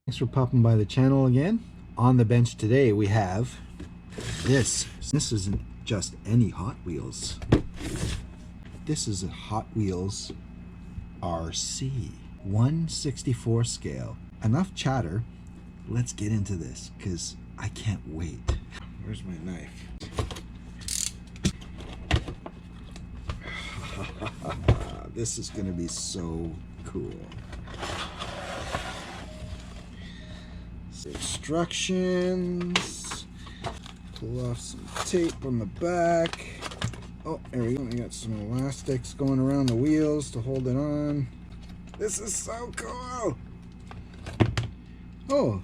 Thanks for popping by the channel again. On the bench today we have this. This isn't just any Hot Wheels. This is a Hot Wheels RC 1/64 scale. Enough chatter. Let's get into this because I can't wait. Where's my knife? This is gonna be so cool. Instructions. Pull off some tape on the back. Oh, there we go. We got some elastics going around the wheels to hold it on. This is so cool. Oh,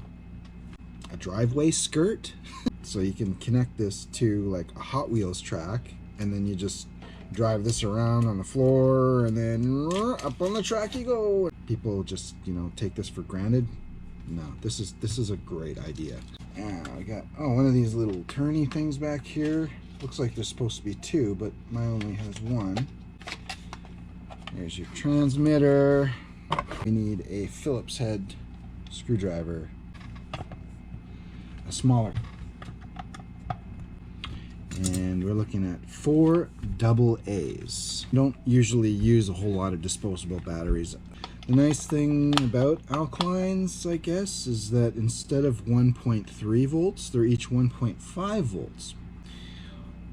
a driveway skirt. So you can connect this to like a Hot Wheels track, and then you just drive this around on the floor, and then up on the track you go. People just, you know, take this for granted. No, this is a great idea. We got one of these little turny things back here. Looks like there's supposed to be two, but mine only has one. There's your transmitter. We need a Phillips head screwdriver, a smaller, and we're looking at 4 AA's. You don't usually use a whole lot of disposable batteries. The nice thing about alkalines, I guess, is that instead of 1.3 volts, they're each 1.5 volts.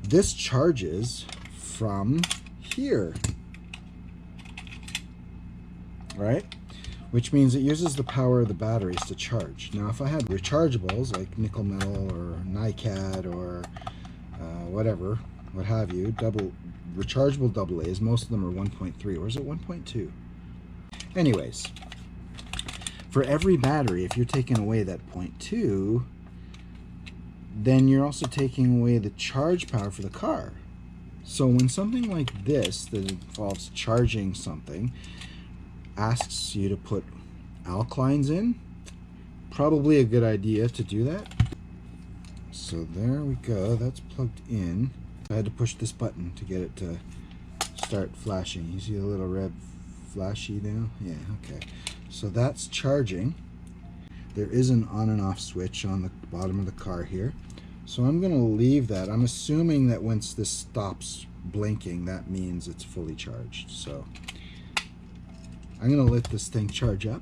This charges from here, right? Which means it uses the power of the batteries to charge. Now, if I had rechargeables like nickel metal or NiCad or whatever, what have you, rechargeable AA's, most of them are 1.3, or is it 1.2? Anyways, for every battery, if you're taking away that 0.2, then you're also taking away the charge power for the car. So when something like this that involves charging something asks you to put alkalines in, probably a good idea to do that. So there we go, that's plugged in. I had to push this button to get it to start flashing. You see the little red flashy now? Yeah, okay. So that's charging. There is an on and off switch on the bottom of the car here. So I'm going to leave that. I'm assuming that once this stops blinking, that means it's fully charged. So I'm going to let this thing charge up.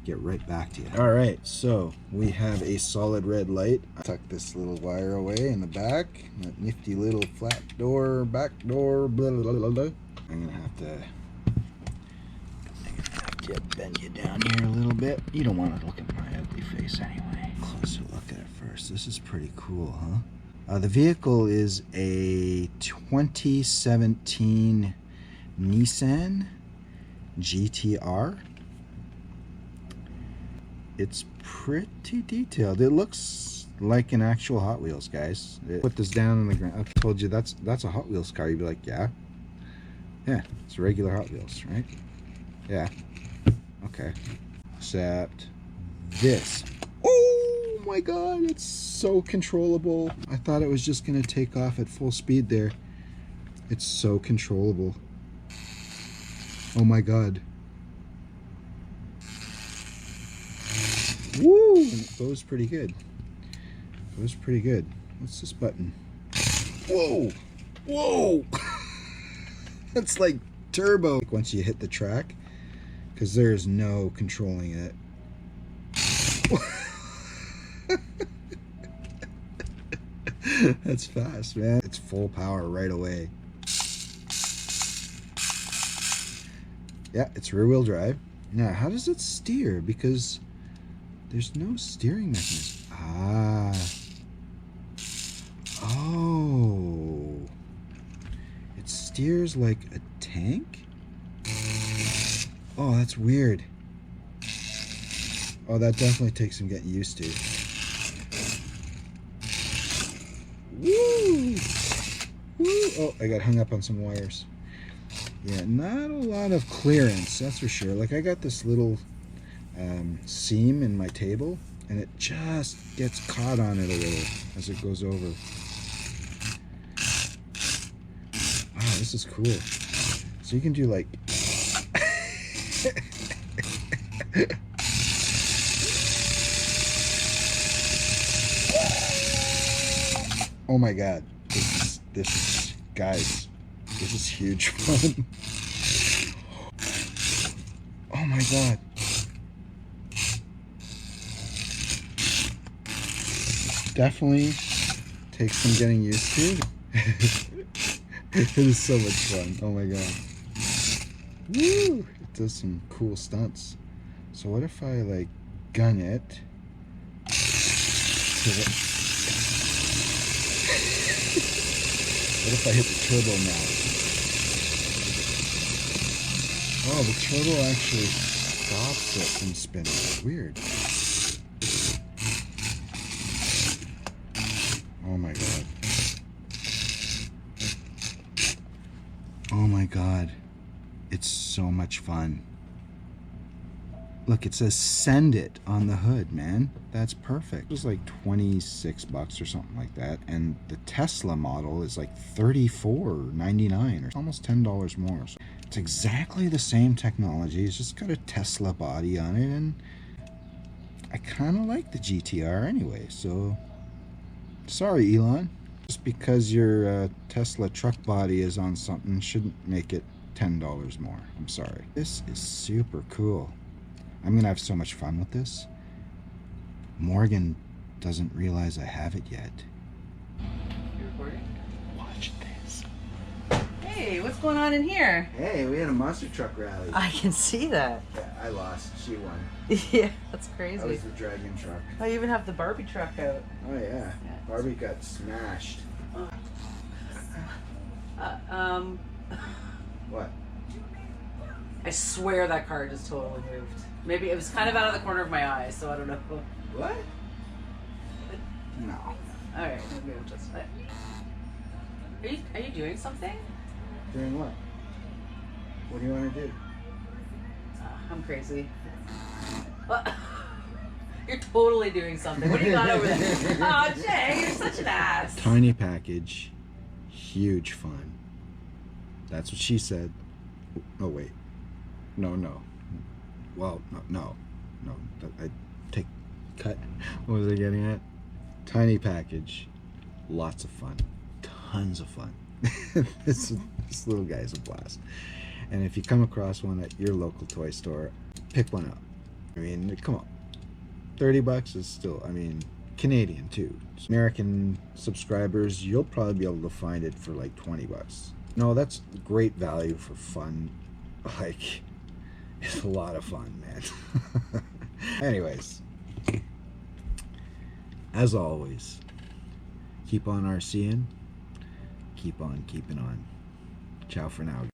Get right back to you. All right, so we have a solid red light. I tuck this little wire away in the back. That nifty little flat door, back door, blah, blah, blah, blah. I'm going to have to bend you down here a little bit. You don't want to look at my ugly face anyway. Closer look at it first. This is pretty cool, huh? The vehicle is a 2017 Nissan GTR. It's pretty detailed. It looks like an actual Hot Wheels, guys. Put this down on the ground. I told you that's a Hot Wheels car. You'd be like, yeah, it's a regular Hot Wheels, right? Yeah. Okay. Except this. Oh my god, it's so controllable. I thought it was just gonna take off at full speed there. It's so controllable. Oh my god. Woo! And it goes pretty good. Goes pretty good. What's this button? Whoa! Whoa! That's like turbo. Once you hit the track, because there's no controlling it. That's fast, man. It's full power right away. Yeah, it's rear wheel drive. Now, how does it steer? Because there's no steering mechanism. Ah. Oh. It steers like a tank? Oh, that's weird. Oh, that definitely takes some getting used to. Woo! Woo! Oh, I got hung up on some wires. Yeah, not a lot of clearance, that's for sure. Like, I got this little seam in my table, and it just gets caught on it a little as it goes over. Wow, this is cool. So you can do like Oh my god. This guys, this is huge fun. Oh my god. Definitely takes some getting used to. It is so much fun. Oh my god. Woo! It does some cool stunts. So what if I like gun it to the... What if I hit the turbo now? Oh, the turbo actually stops it from spinning. Weird. Oh my god. Oh my god. It's so much fun. Look, it says send it on the hood, man. That's perfect. It was like 26 bucks or something like that. And the Tesla model is like $34.99 or almost $10 more. So it's exactly the same technology. It's just got a Tesla body on it. And I kind of like the GTR anyway. So sorry, Elon. Just because your Tesla truck body is on something shouldn't make it $10 more. I'm sorry. This is super cool. I'm gonna have so much fun with this. Morgan doesn't realize I have it yet. You recording? Watch this. Hey, what's going on in here? Hey, we had a monster truck rally. I can see that. Yeah, I lost. She won. Yeah, that's crazy. I was the dragon truck. Oh, you even have the Barbie truck out. Oh yeah. Barbie got smashed. What? I swear that car just totally moved. Maybe it was kind of out of the corner of my eye, so I don't know. What? No. Alright, maybe I'm just... Are you doing something? Doing what? What do you want to do? I'm crazy. What? You're totally doing something. What do you got over there? Oh, Jay, you're such an ass. Tiny package, huge fun. That's what she said. Oh wait, no. Well, no. I take cut. What was I getting at? Tiny package, lots of fun, tons of fun. This little guy's a blast. And if you come across one at your local toy store, pick one up. I mean, come on. 30 bucks is still, I mean, Canadian too. American subscribers, you'll probably be able to find it for like 20 bucks. No, that's great value for fun. Like, it's a lot of fun, man. Anyways, as always, keep on RCing, keep on keeping on. Ciao for now.